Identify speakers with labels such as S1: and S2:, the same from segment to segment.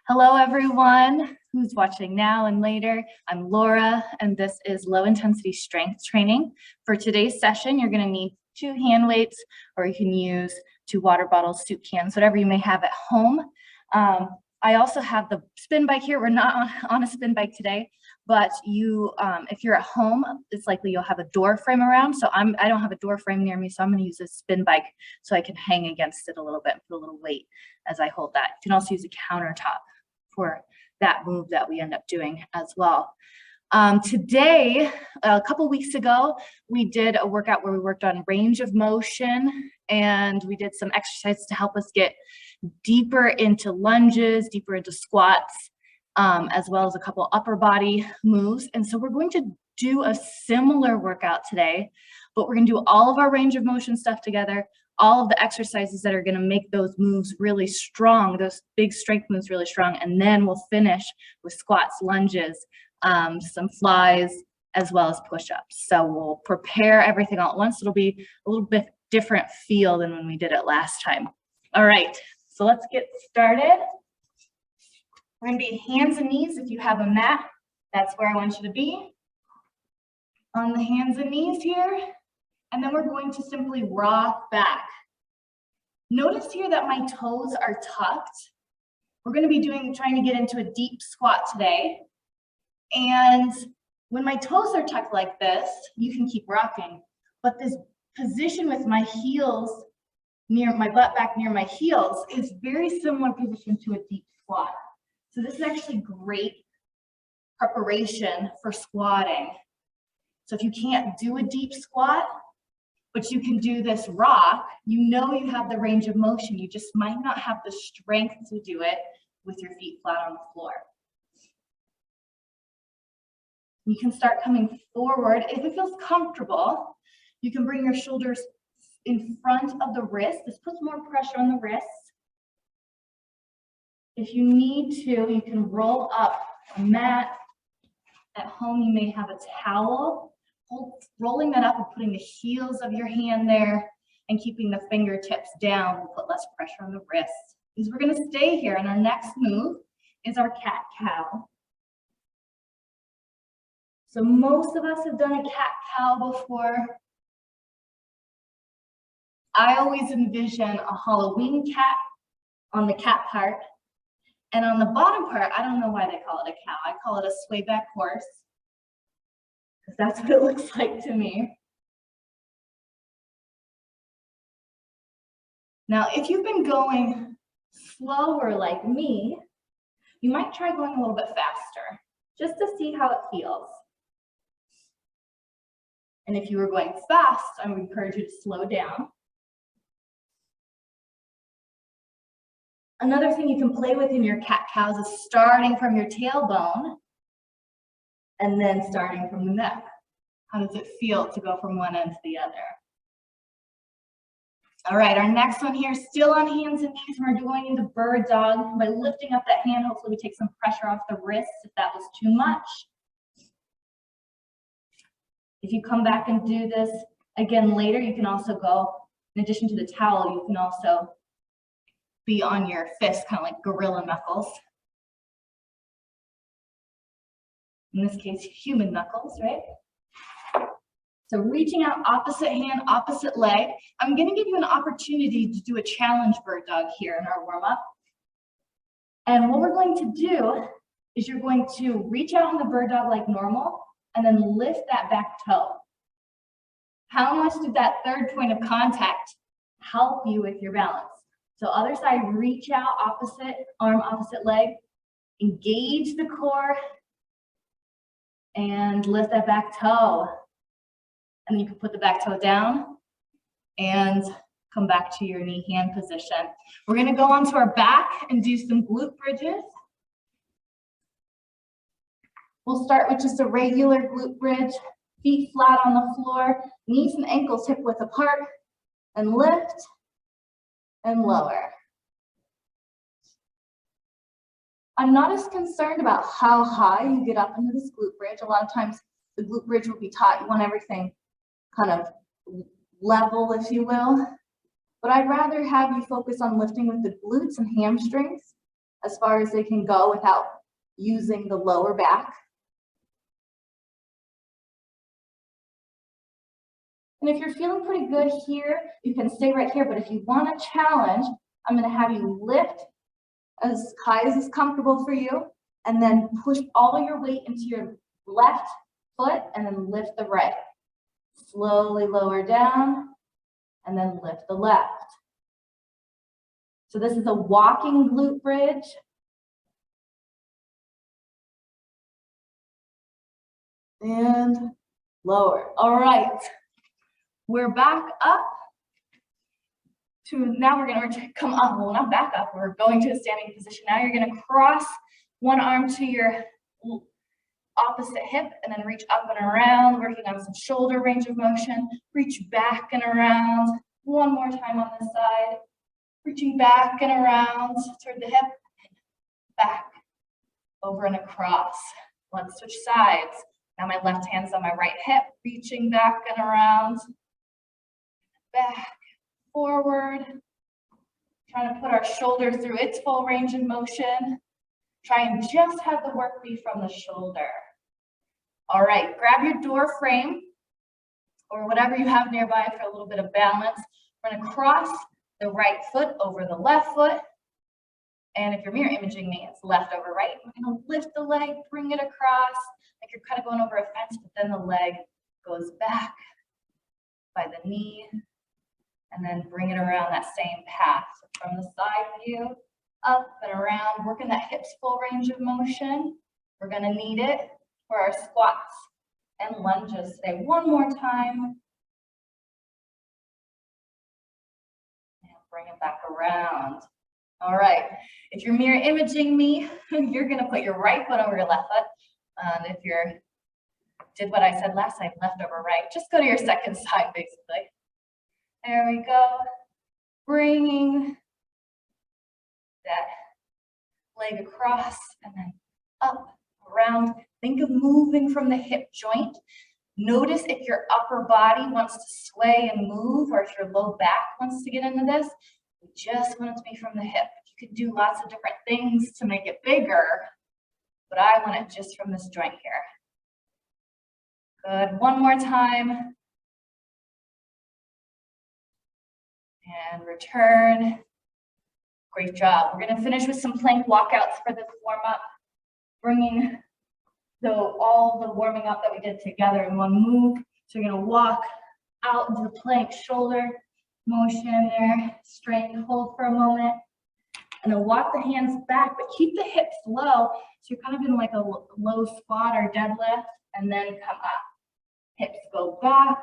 S1: Hello, everyone who's watching now and later. I'm Laura, and this is low intensity strength training. For today's session, you're gonna need 2 hand weights, or you can use 2 water bottles, soup cans, whatever you may have at home. I also have the spin bike here. We're not on a spin bike today, but if you're at home, it's likely you'll have a door frame around. So I don't have a door frame near me, so I'm gonna use a spin bike so I can hang against it a little bit and put a little weight as I hold that. You can also use a countertop for that move that we end up doing as well. Today, a couple weeks ago, we did a workout where we worked on range of motion, and we did some exercises to help us get deeper into lunges, deeper into squats, as well as a couple upper body moves. And so we're going to do a similar workout today, but we're gonna do all of our range of motion stuff together, all of the exercises that are gonna make those moves really strong, those big strength moves really strong, and then we'll finish with squats, lunges, some flies, as well as push-ups. So we'll prepare everything all at once. It'll be a little bit different feel than when we did it last time. All right, so let's get started. We're gonna be hands and knees. If you have a mat, that's where I want you to be. On the hands and knees here. And then we're going to simply rock back. Notice here that my toes are tucked. We're going to be trying to get into a deep squat today. And when my toes are tucked like this, you can keep rocking. But this position with my heels near my butt back near my heels is very similar position to a deep squat. So this is actually great preparation for squatting. So if you can't do a deep squat, but you can do this rock, you know you have the range of motion. You just might not have the strength to do it with your feet flat on the floor. You can start coming forward. If it feels comfortable, you can bring your shoulders in front of the wrist. This puts more pressure on the wrists. If you need to, you can roll up a mat. At home, you may have a towel. Rolling that up and putting the heels of your hand there and keeping the fingertips down will put less pressure on the wrists. Because we're going to stay here, and our next move is our cat-cow. So most of us have done a cat-cow before. I always envision a Halloween cat on the cat part, and on the bottom part, I don't know why they call it a cow. I call it a swayback horse. That's what it looks like to me. Now, if you've been going slower like me, you might try going a little bit faster, just to see how it feels. And if you were going fast, I would encourage you to slow down. Another thing you can play with in your cat-cows is starting from your tailbone and then starting from the neck. How does it feel to go from one end to the other? All right, our next one here, still on hands and knees. We're going into bird dog. By lifting up that hand, hopefully we take some pressure off the wrists if that was too much. If you come back and do this again later, you can also go, in addition to the towel, you can also be on your fist, kind of like gorilla knuckles. In this case, human knuckles, right? So reaching out, opposite hand, opposite leg. I'm going to give you an opportunity to do a challenge bird dog here in our warm-up. And what we're going to do is you're going to reach out in the bird dog like normal and then lift that back toe. How much did that third point of contact help you with your balance? So other side, reach out, opposite arm, opposite leg. Engage the core. And lift that back toe. And you can put the back toe down and come back to your knee hand position. We're going to go onto our back and do some glute bridges. We'll start with just a regular glute bridge, feet flat on the floor, knees and ankles hip width apart, and lift and lower. I'm not as concerned about how high you get up into this glute bridge. A lot of times the glute bridge will be taught, you want everything kind of level, if you will. But I'd rather have you focus on lifting with the glutes and hamstrings as far as they can go without using the lower back. And if you're feeling pretty good here, you can stay right here. But if you want a challenge, I'm going to have you lift as high as is comfortable for you, and then push all your weight into your left foot and then lift the right. Slowly lower down and then lift the left. So this is a walking glute bridge. And lower. All right. We're back up to, now we're going to come up, well, not back up, we're going to a standing position. Now you're going to cross one arm to your opposite hip and then reach up and around, working on some shoulder range of motion. Reach back and around. One more time on this side. Reaching back and around toward the hip, back, over and across. Let's switch sides. Now my left hand's on my right hip, reaching back and around, back, forward. Trying to put our shoulder through its full range of motion. Try and just have the work be from the shoulder. All right, grab your door frame or whatever you have nearby for a little bit of balance. We're going to cross the right foot over the left foot. And if you're mirror imaging me, it's left over right. We're going to lift the leg, bring it across, like you're kind of going over a fence, but then the leg goes back by the knee, and then bring it around that same path. So from the side view, up and around, working that hips full range of motion. We're going to need it for our squats and lunges today. One more time. And bring it back around. All right. If you're mirror imaging me, you're going to put your right foot over your left foot. If you're did what I said last time, left over right, just go to your second side, basically. There we go. Bringing that leg across and then up, around. Think of moving from the hip joint. Notice if your upper body wants to sway and move, or if your low back wants to get into this. We just want it to be from the hip. You could do lots of different things to make it bigger, but I want it just from this joint here. Good. One more time. And return. Great job. We're going to finish with some plank walkouts for this warm up, bringing all the warming up that we did together in one move. So you're going to walk out into the plank, shoulder motion there, straighten, hold for a moment, and then walk the hands back, but keep the hips low. So you're kind of in like a low squat or deadlift, and then come up. Hips go back.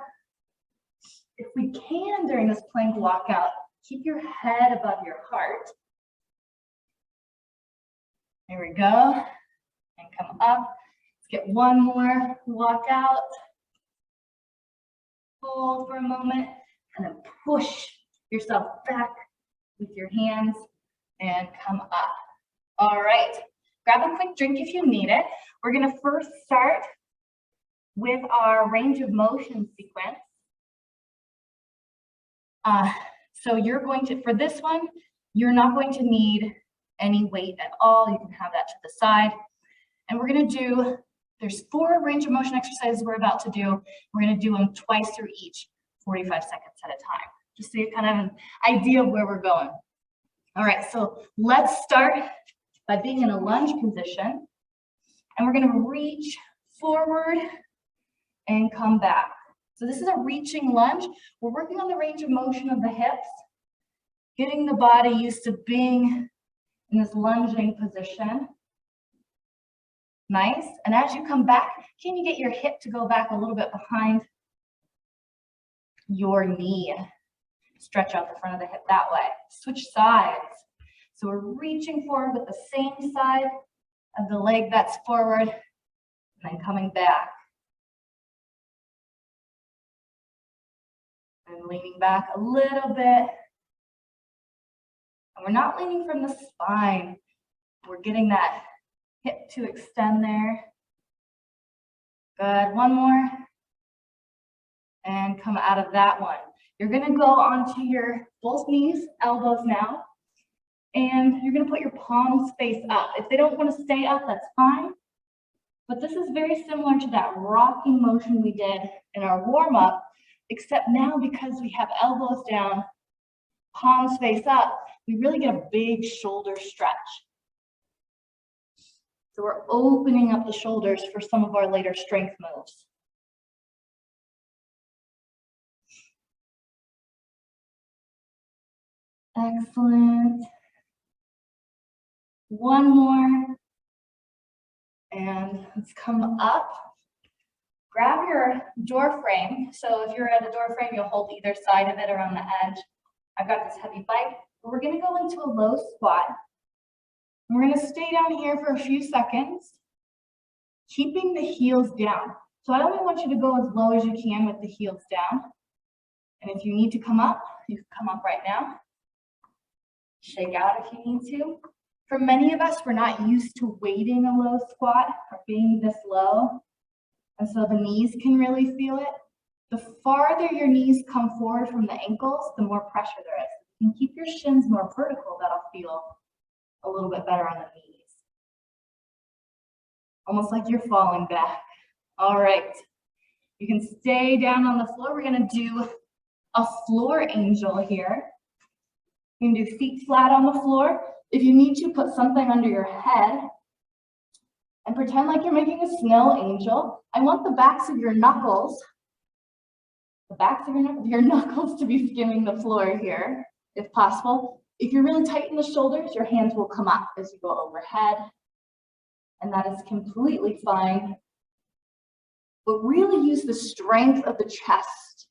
S1: If we can, during this plank walkout, keep your head above your heart. There we go. And come up. Let's get one more walkout. Hold for a moment, and then push yourself back with your hands and come up. All right. Grab a quick drink if you need it. We're going to first start with our range of motion sequence. So you're going to, for this one, you're not going to need any weight at all. You can have that to the side. And we're going to do, there's 4 range of motion exercises we're about to do. We're going to do them twice through each, 45 seconds at a time, just so you kind of have an idea of where we're going. All right, so let's start by being in a lunge position. And we're going to reach forward and come back. So this is a reaching lunge. We're working on the range of motion of the hips, getting the body used to being in this lunging position. Nice. And as you come back, can you get your hip to go back a little bit behind your knee? Stretch out the front of the hip that way. Switch sides. So we're reaching forward with the same side of the leg that's forward, and then coming back. And leaning back a little bit. And we're not leaning from the spine. We're getting that hip to extend there. Good. One more. And come out of that one. You're going to go onto your both knees, elbows now. And you're gonna put your palms face up. If they don't wanna stay up, that's fine. But this is very similar to that rocking motion we did in our warm-up, except now because we have elbows down, palms face up, we really get a big shoulder stretch. So we're opening up the shoulders for some of our later strength moves. Excellent. One more. And let's come up. Grab your door frame. So if you're at a door frame, you'll hold either side of it around the edge. I've got this heavy bike. But we're gonna go into a low squat. And we're gonna stay down here for a few seconds, keeping the heels down. So I only want you to go as low as you can with the heels down. And if you need to come up, you can come up right now. Shake out if you need to. For many of us, we're not used to waiting a low squat or being this low. And so the knees can really feel it. The farther your knees come forward from the ankles, the more pressure there is. You can keep your shins more vertical, that'll feel a little bit better on the knees. Almost like you're falling back. All right. You can stay down on the floor. We're gonna do a floor angel here. You can do feet flat on the floor. If you need to, put something under your head and pretend like you're making a snow angel. I want the backs of your knuckles, to be skimming the floor here, if possible. If you're really tight in the shoulders, your hands will come up as you go overhead, and that is completely fine. But really use the strength of the chest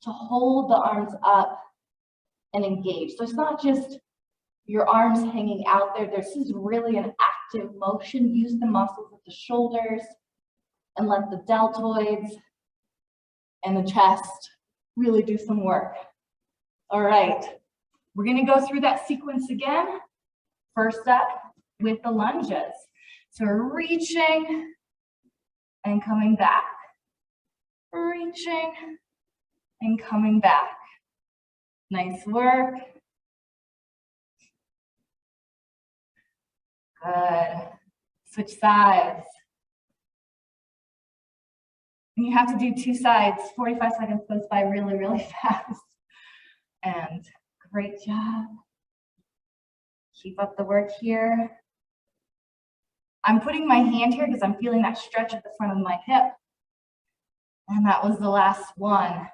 S1: to hold the arms up and engage. So it's not just your arms hanging out there. This is really an active motion. Use the muscles of the shoulders and let the deltoids and the chest really do some work. All right, we're gonna go through that sequence again. First up with the lunges. So we're reaching and coming back. Reaching and coming back. Nice work. Good. Switch sides. And you have to do two sides. 45 seconds goes by really, really fast. And great job. Keep up the work here. I'm putting my hand here because I'm feeling that stretch at the front of my hip. And that was the last one.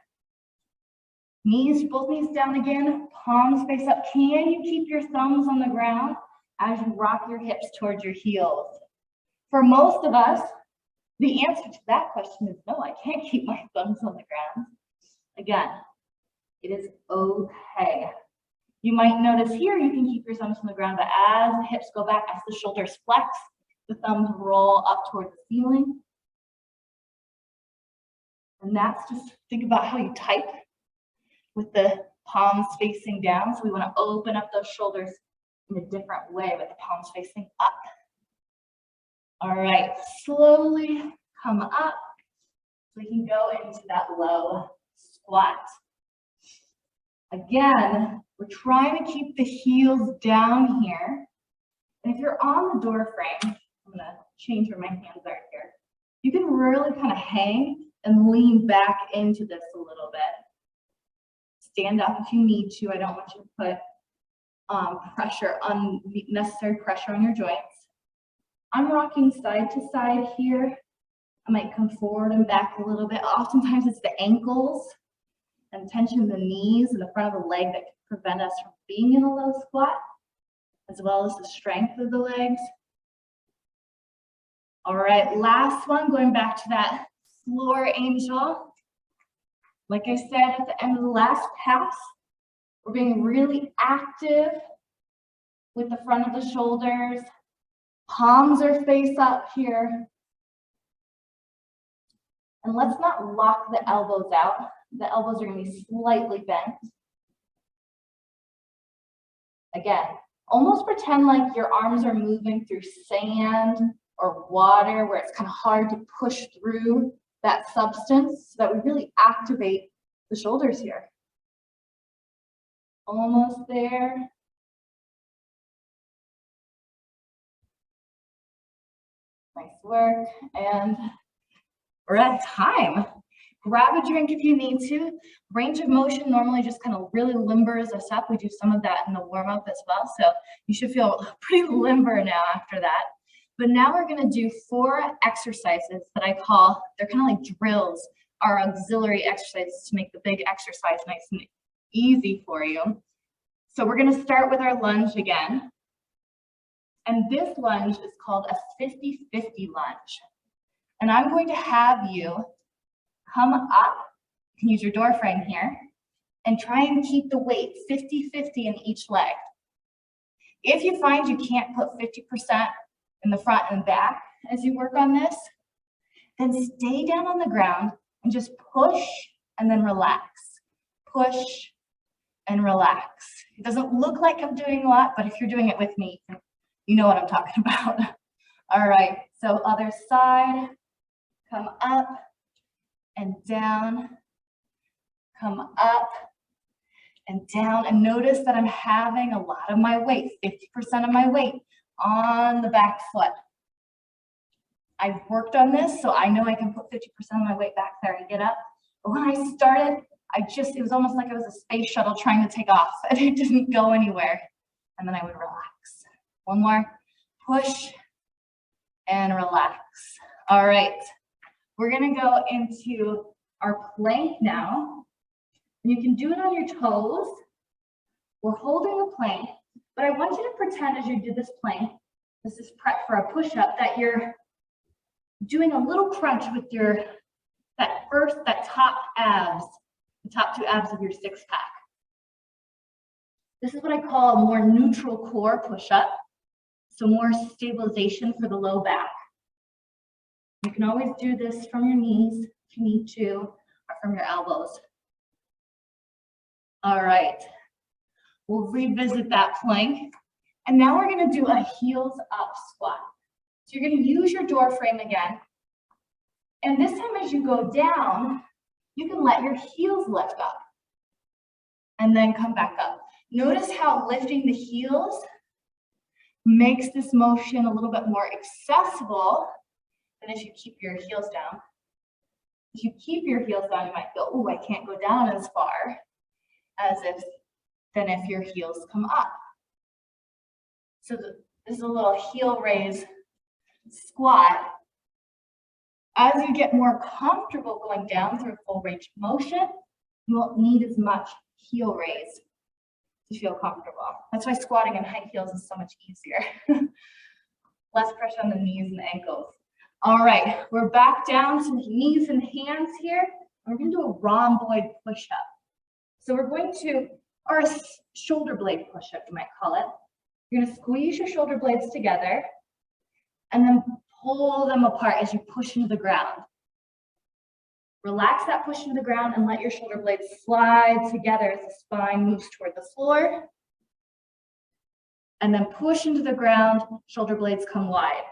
S1: Knees, both knees down again, palms face up. Can you keep your thumbs on the ground as you rock your hips towards your heels? For most of us, the answer to that question is no, I can't keep my thumbs on the ground. Again, it is okay. You might notice here you can keep your thumbs on the ground, but as the hips go back, as the shoulders flex, the thumbs roll up towards the ceiling. And that's just, think about how you type with the palms facing down. So we want to open up those shoulders in a different way with the palms facing up. All right, slowly come up so we can go into that low squat. Again, we're trying to keep the heels down here. And if you're on the door frame, I'm gonna change where my hands are here. You can really kind of hang and lean back into this a little bit. Stand up if you need to. I don't want you to put unnecessary pressure on your joints. I'm rocking side to side here. I might come forward and back a little bit. Oftentimes it's the ankles and tension in the knees and the front of the leg that can prevent us from being in a low squat, as well as the strength of the legs. All right, last one, going back to that floor angel. Like I said at the end of the last pass, we're being really active with the front of the shoulders. Palms are face up here. And let's not lock the elbows out. The elbows are going to be slightly bent. Again, almost pretend like your arms are moving through sand or water where it's kind of hard to push through that substance so that we really activate the shoulders here. Almost there. Nice work. And we're at time. Grab a drink if you need to. Range of motion normally just kind of really limbers us up. We do some of that in the warm up as well. So you should feel pretty limber now after that. But now we're going to do 4 exercises that I call, they're kind of like drills, our auxiliary exercises to make the big exercise nice and easy for you. So we're going to start with our lunge again. And this lunge is called a 50-50 lunge. And I'm going to have you come up, you can use your door frame here, and try and keep the weight 50-50 in each leg. If you find you can't put 50% in the front and back as you work on this, then stay down on the ground and just push and then relax. Push and relax. It doesn't look like I'm doing a lot, but if you're doing it with me, you know what I'm talking about. All right, so other side, come up and down, come up and down, and notice that I'm having a lot of my weight, 50% of my weight on the back foot. I've worked on this, so I know I can put 50% of my weight back there and get up. But when I started, it was almost like I was a space shuttle trying to take off, and it didn't go anywhere. And then I would relax. One more, push and relax. All right, we're gonna go into our plank now. You can do it on your toes. We're holding the plank, but I want you to pretend as you do this plank, this is prep for a push-up, that you're doing a little crunch with that top abs, the top 2 abs of your 6-pack. This is what I call a more neutral core push-up, so more stabilization for the low back. You can always do this from your knees if you need to, or from your elbows. All right, we'll revisit that plank. And now we're gonna do a heels up squat. So you're gonna use your door frame again. And this time as you go down, you can let your heels lift up and then come back up. Notice how lifting the heels makes this motion a little bit more accessible than if you keep your heels down. If you keep your heels down, you might feel, oh, I can't go down as far as if your heels come up. So this is a little heel raise squat. As you get more comfortable going down through full range of motion, you won't need as much heel raise to feel comfortable. That's why squatting in high heels is so much easier. Less pressure on the knees and the ankles. All right, we're back down to knees and hands here. And we're gonna do a rhomboid push-up. So we're going to, or a shoulder blade push-up, you might call it. You're gonna squeeze your shoulder blades together and then pull them apart as you push into the ground. Relax that push into the ground and let your shoulder blades slide together as the spine moves toward the floor. And then push into the ground, shoulder blades come wide.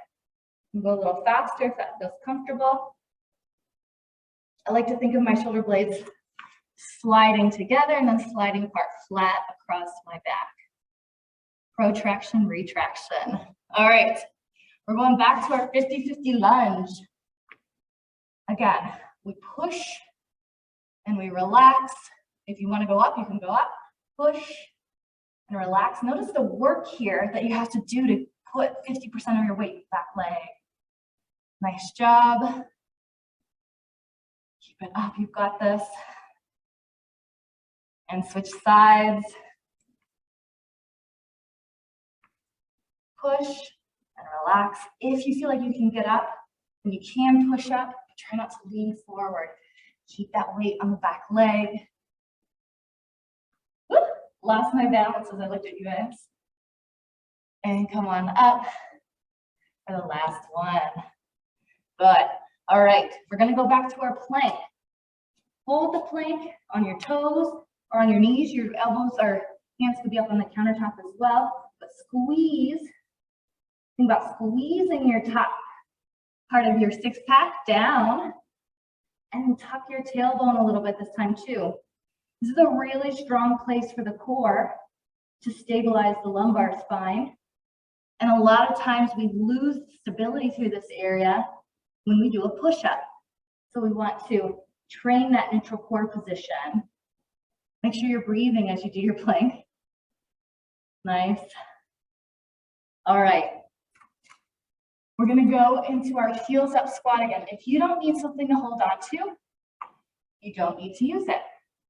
S1: You can go a little faster if that feels comfortable. I like to think of my shoulder blades sliding together and then sliding apart flat across my back. Protraction, retraction. All right, we're going back to our 50-50 lunge. Again, we push and we relax. If you want to go up, you can go up, push and relax. Notice the work here that you have to do to put 50% of your weight back leg. Nice job. Keep it up, you've got this. And switch sides. Push and relax. If you feel like you can get up and you can push up, try not to lean forward. Keep that weight on the back leg. Woo! Lost my balance as I looked at you guys. And come on up for the last one. Good. All right, we're gonna go back to our plank. Hold the plank on your toes or on your knees. Your elbows or hands could be up on the countertop as well, but squeeze. Think about squeezing your top part of your 6-pack down and tuck your tailbone a little bit this time too. This is a really strong place for the core to stabilize the lumbar spine. And a lot of times we lose stability through this area when we do a push-up. So we want to train that neutral core position. Make sure you're breathing as you do your plank. Nice. All right. We're gonna go into our heels up squat again. If you don't need something to hold on to, you don't need to use it.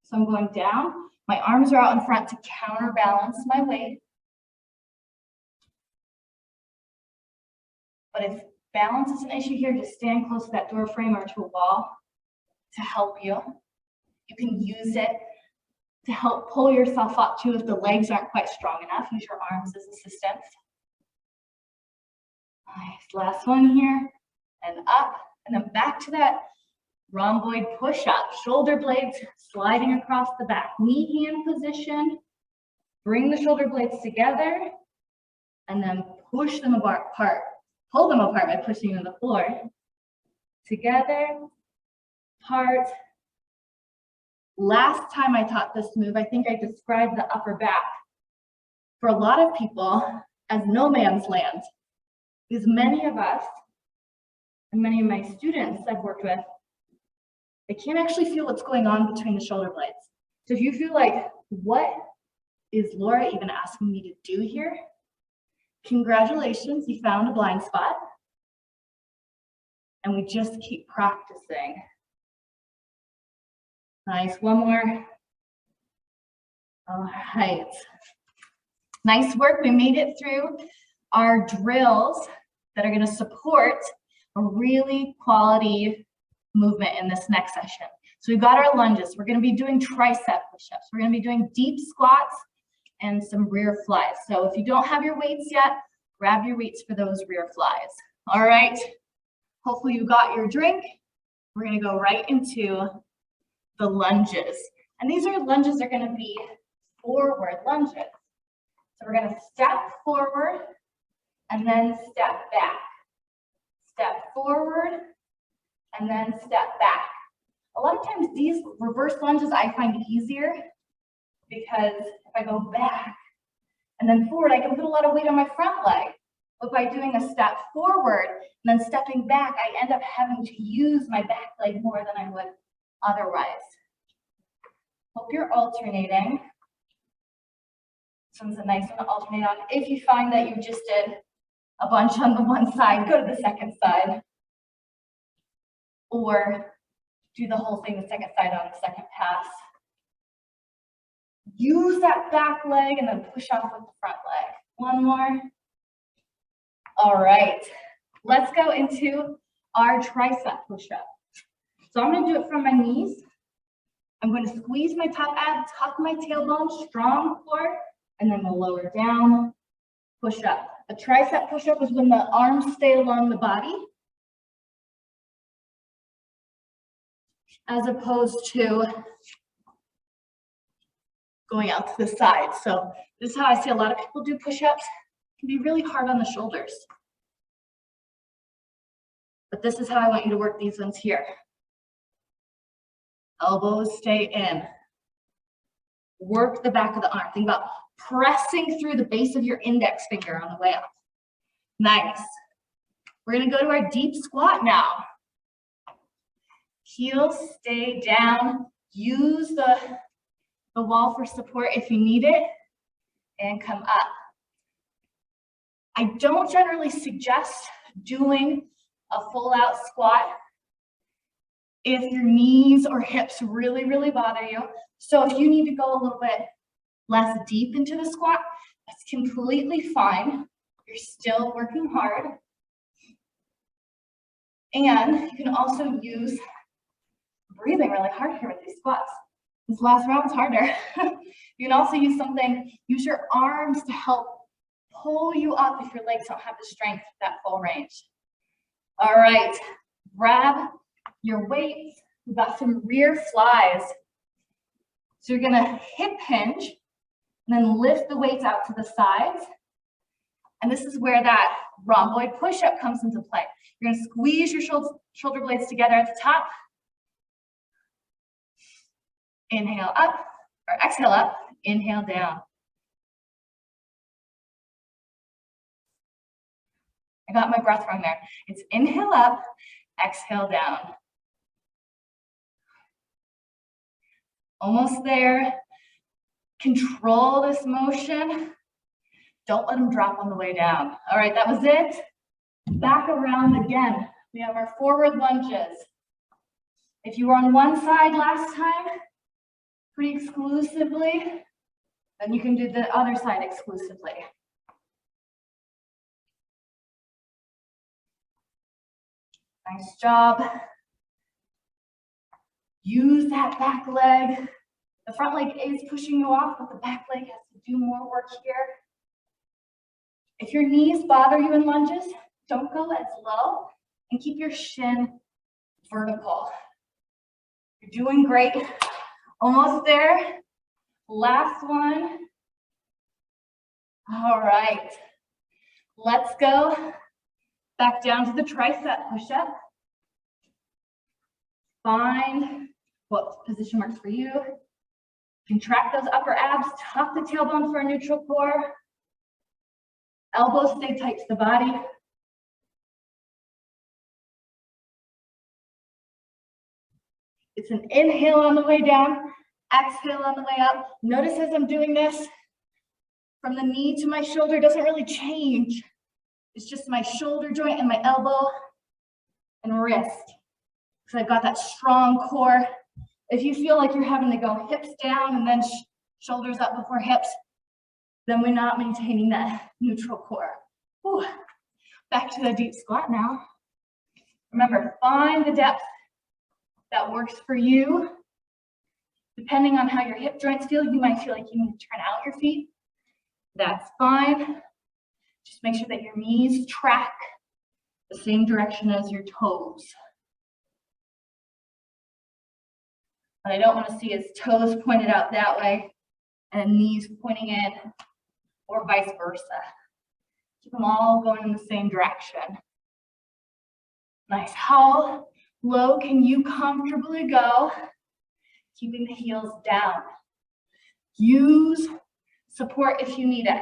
S1: So I'm going down. My arms are out in front to counterbalance my weight. But if balance is an issue here, just stand close to that door frame or to a wall to help you. You can use it to help pull yourself up too if the legs aren't quite strong enough. Use your arms as assistance. Nice, last one here, and up, and then back to that rhomboid push-up. Shoulder blades sliding across the back. Knee-hand position. Bring the shoulder blades together, and then push them apart. Pull them apart by pushing them to the floor. Together, apart. Last time I taught this move, I think I described the upper back for a lot of people as no man's land. Because many of us, and many of my students I've worked with, they can't actually feel what's going on between the shoulder blades. So if you feel like, what is Laura even asking me to do here? Congratulations, you found a blind spot. And we just keep practicing. Nice, one more. All right. Nice work, we made it through our drills that are going to support a really quality movement in this next session. So we've got our lunges. We're going to be doing tricep push-ups. We're going to be doing deep squats and some rear flies. So if you don't have your weights yet, grab your weights for those rear flies. All right. Hopefully you got your drink. We're going to go right into the lunges. And these are lunges that are going to be forward lunges. So we're going to step forward and then step back. Step forward and then step back. A lot of times these reverse lunges I find easier because if I go back and then forward, I can put a lot of weight on my front leg. But by doing a step forward and then stepping back, I end up having to use my back leg more than I would otherwise. Hope you're alternating. This one's a nice one to alternate on. If you find that you just did a bunch on the one side, go to the second side. Or do the whole thing the second side on the second pass. Use that back leg and then push off with the front leg. One more. All right, let's go into our tricep push-up. So I'm going to do it from my knees. I'm going to squeeze my top ab, tuck my tailbone, strong core, and then we'll lower down, push up. A tricep push-up is when the arms stay along the body, as opposed to going out to the side. So this is how I see a lot of people do push-ups. It can be really hard on the shoulders. But this is how I want you to work these ones here. Elbows stay in. Work the back of the arm. Think about pressing through the base of your index finger on the way up. Nice. We're going to go to our deep squat now. Heels stay down. Use the wall for support if you need it. And come up. I don't generally suggest doing a full out squat if your knees or hips really, really bother you. So if you need to go a little bit less deep into the squat, that's completely fine. You're still working hard. And you can also use breathing really hard here with these squats. This last round's harder. You can also use use your arms to help pull you up if your legs don't have the strength for that full range. All right, grab your weights. We've got some rear flies. So you're gonna hip hinge and then lift the weights out to the sides. And this is where that rhomboid push-up comes into play. You're gonna squeeze your shoulder blades together at the top. Inhale up, or exhale up, inhale down. I got my breath wrong there. It's inhale up, exhale down. Almost there. Control this motion. Don't let them drop on the way down. All right, that was it. Back around again. We have our forward lunges. If you were on one side last time, pretty exclusively, then you can do the other side exclusively. Nice job. Use that back leg. The front leg is pushing you off, but the back leg has to do more work here. If your knees bother you in lunges, don't go as low and keep your shin vertical. You're doing great. Almost there. Last one. All right. Let's go back down to the tricep push-up. Find what position works for you. Contract those upper abs, tuck the tailbone for a neutral core. Elbows stay tight to the body. It's an inhale on the way down, exhale on the way up. Notice as I'm doing this, from the knee to my shoulder doesn't really change. It's just my shoulder joint and my elbow and wrist. So I've got that strong core. If you feel like you're having to go hips down and then shoulders up before hips, then we're not maintaining that neutral core. Whew. Back to the deep squat now. Remember, find the depth that works for you. Depending on how your hip joints feel, you might feel like you need to turn out your feet. That's fine. Just make sure that your knees track the same direction as your toes. What I don't want to see is toes pointed out that way and knees pointing in, or vice versa. Keep them all going in the same direction. Nice. How low can you comfortably go? Keeping the heels down. Use support if you need it.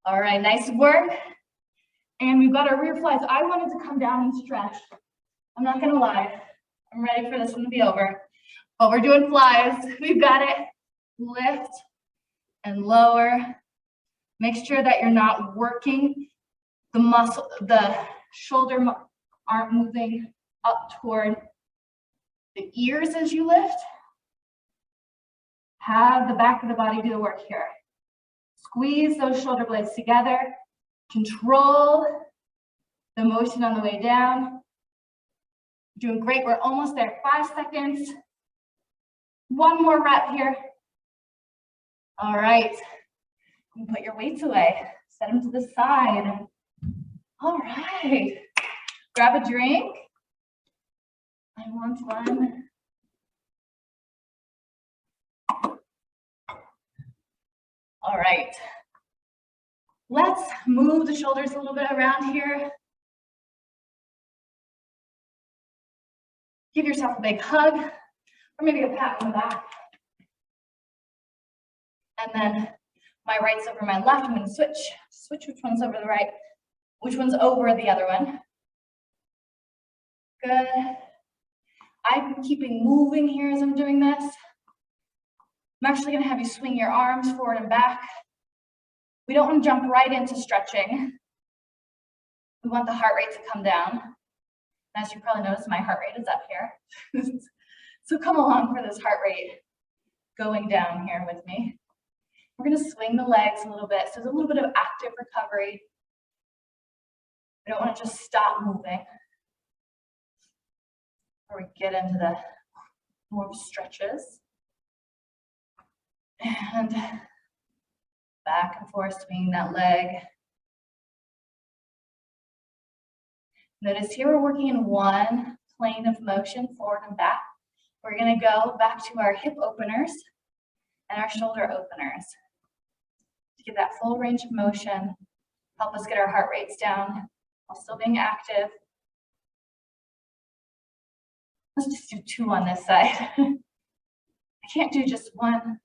S1: All right, nice work. And we've got our rear flies. I wanted to come down and stretch. I'm not gonna lie. I'm ready for this one to be over. But we're doing flies. We've got it. Lift and lower. Make sure that you're not working the muscle, the shoulder aren't moving up toward the ears as you lift. Have the back of the body do the work here. Squeeze those shoulder blades together. Control the motion on the way down. Doing great. We're almost there. 5 seconds. One more rep here. All right. You can put your weights away. Set them to the side. All right. Grab a drink. I want one. All right. Let's move the shoulders a little bit around here. Give yourself a big hug, or maybe a pat on the back. And then my right's over my left. I'm going to switch which one's over the right, which one's over the other one. Good. I'm keeping moving here as I'm doing this. I'm actually going to have you swing your arms forward and back. We don't want to jump right into stretching. We want the heart rate to come down. As you probably noticed, my heart rate is up here. So come along for this heart rate going down here with me. We're going to swing the legs a little bit. So there's a little bit of active recovery. We don't want to just stop moving. Or we get into the more stretches. And back and forth, swinging that leg. Notice here we're working in one plane of motion, forward and back. We're going to go back to our hip openers and our shoulder openers to get that full range of motion, help us get our heart rates down while still being active. Let's just do 2 on this side. I can't do just one.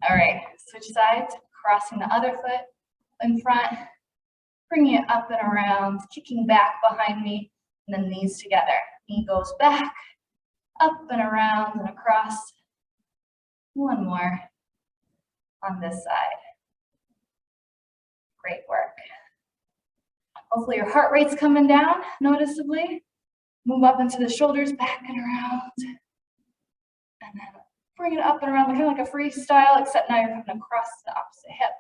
S1: All right, switch sides, crossing the other foot in front, bringing it up and around, kicking back behind me, and then knees together. Knee goes back, up and around and across. One more on this side. Great work. Hopefully your heart rate's coming down noticeably. Move up into the shoulders, back and around. And then bring it up and around, kind of like a freestyle, except now you're coming across the opposite hip.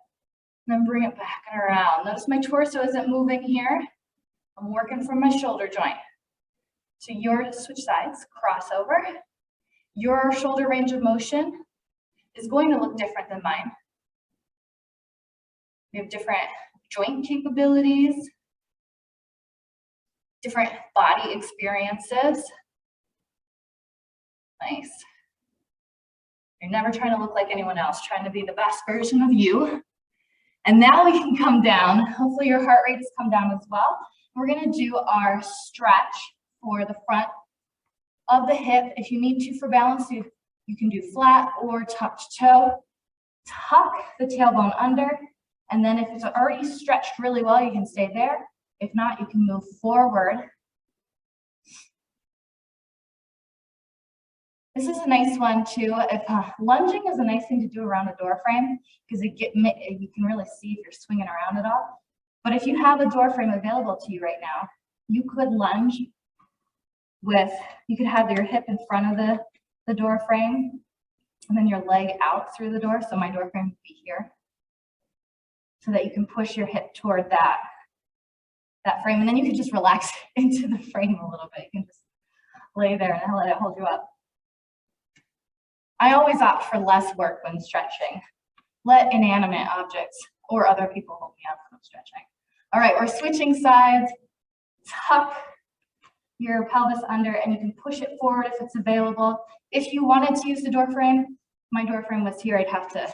S1: And then bring it back and around. Notice my torso isn't moving here. I'm working from my shoulder joint. So your switch sides, crossover. Your shoulder range of motion is going to look different than mine. We have different joint capabilities, different body experiences. Nice. You're never trying to look like anyone else, trying to be the best version of you. And now we can come down. Hopefully your heart rate has come down as well. We're going to do our stretch for the front of the hip. If you need to for balance, you can do flat or tucked toe. Tuck the tailbone under. And then if it's already stretched really well, you can stay there. If not, you can move forward. This is a nice one too. If lunging is a nice thing to do around a door frame because you can really see if you're swinging around at all. But if you have a door frame available to you right now, you could lunge with, you could have your hip in front of the door frame and then your leg out through the door. So my door frame would be here so that you can push your hip toward that frame. And then you can just relax into the frame a little bit. You can just lay there and let it hold you up. I always opt for less work when stretching. Let inanimate objects or other people hold me up when I'm stretching. All right, we're switching sides. Tuck your pelvis under and you can push it forward if it's available. If you wanted to use the door frame, my door frame was here, I'd have to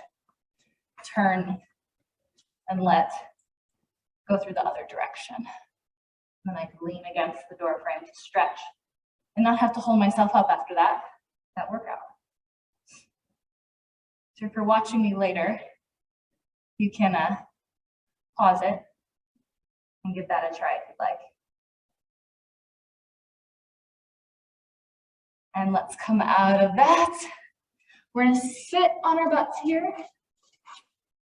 S1: turn and go through the other direction. And then I could lean against the door frame to stretch and not have to hold myself up after that workout. So if you're watching me later, you can pause it and give that a try if you'd like. And let's come out of that. We're gonna sit on our butts here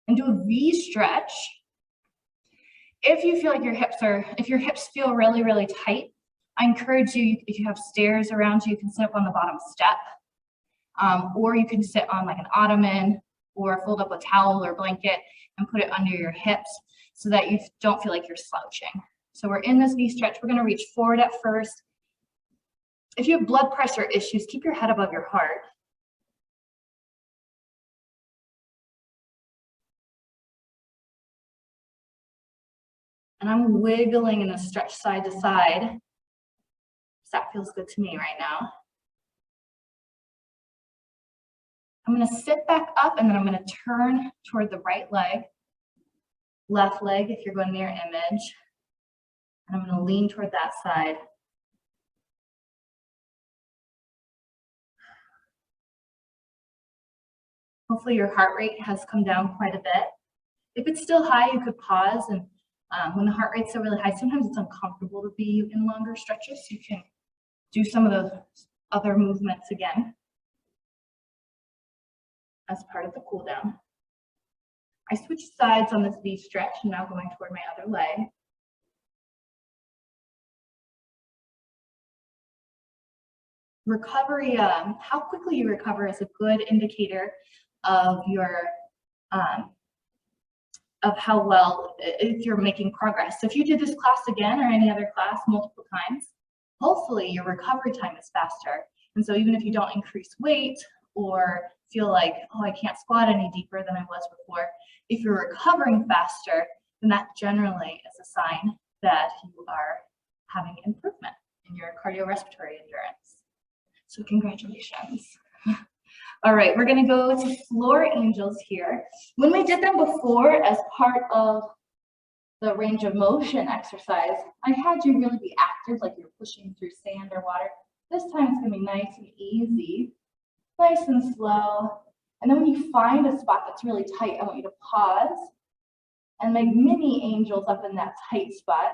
S1: and do a V stretch. If you feel like if your hips feel really, really tight, I encourage you, if you have stairs around you, you can sit up on the bottom step. Or you can sit on like an ottoman or fold up a towel or blanket and put it under your hips so that you don't feel like you're slouching. So we're in this V stretch. We're going to reach forward at first. If you have blood pressure issues, keep your head above your heart. And I'm wiggling in the stretch side to side. That feels good to me right now. I'm going to sit back up and then I'm going to turn toward the right leg, left leg if you're going near image. And I'm going to lean toward that side. Hopefully your heart rate has come down quite a bit. If it's still high, you could pause. And when the heart rate's so really high, sometimes it's uncomfortable to be in longer stretches. So you can do some of those other movements again as part of the cool down. I switched sides on this V stretch and now going toward my other leg. Recovery, how quickly you recover is a good indicator of your of how well, if you're making progress. So if you did this class again or any other class multiple times, hopefully your recovery time is faster. And so even if you don't increase weight or feel like, oh, I can't squat any deeper than I was before, if you're recovering faster, then that generally is a sign that you are having improvement in your cardiorespiratory endurance. So congratulations. All right, we're gonna go to floor angels here. When we did them before as part of the range of motion exercise, I had you really be active, like you're pushing through sand or water. This time it's gonna be nice and easy, nice and slow. And then when you find a spot that's really tight, I want you to pause and make mini angels up in that tight spot.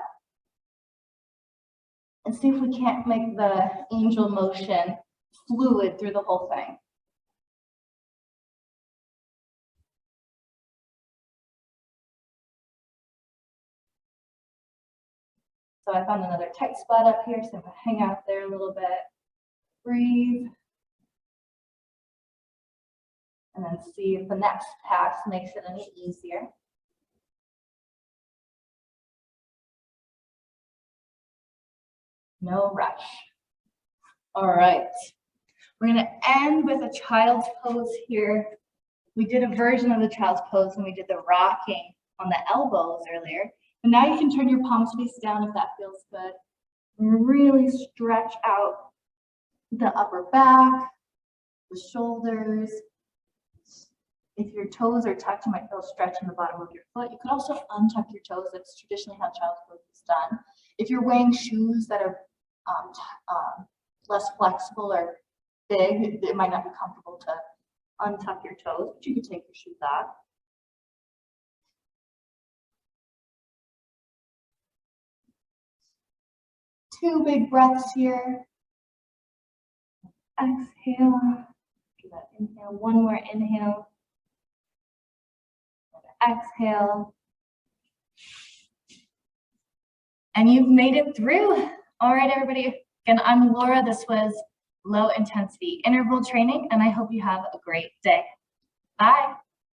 S1: And see if we can't make the angel motion fluid through the whole thing. So I found another tight spot up here, so I'm gonna hang out there a little bit, breathe, and then see if the next pass makes it any easier. No rush. All right, we're gonna end with a child's pose here. We did a version of the child's pose when we did the rocking on the elbows earlier. And now you can turn your palms face down if that feels good. Really stretch out the upper back, the shoulders. If your toes are tucked, you might feel a stretch in the bottom of your foot. You could also untuck your toes. That's traditionally how child's pose is done. If you're wearing shoes that are less flexible or big, it might not be comfortable to untuck your toes, but you could take your shoes off. Two big breaths here. Exhale. Give that inhale. One more inhale. Exhale. And you've made it through. All right, everybody. Again, I'm Laura. This was low intensity interval training, and I hope you have a great day. Bye.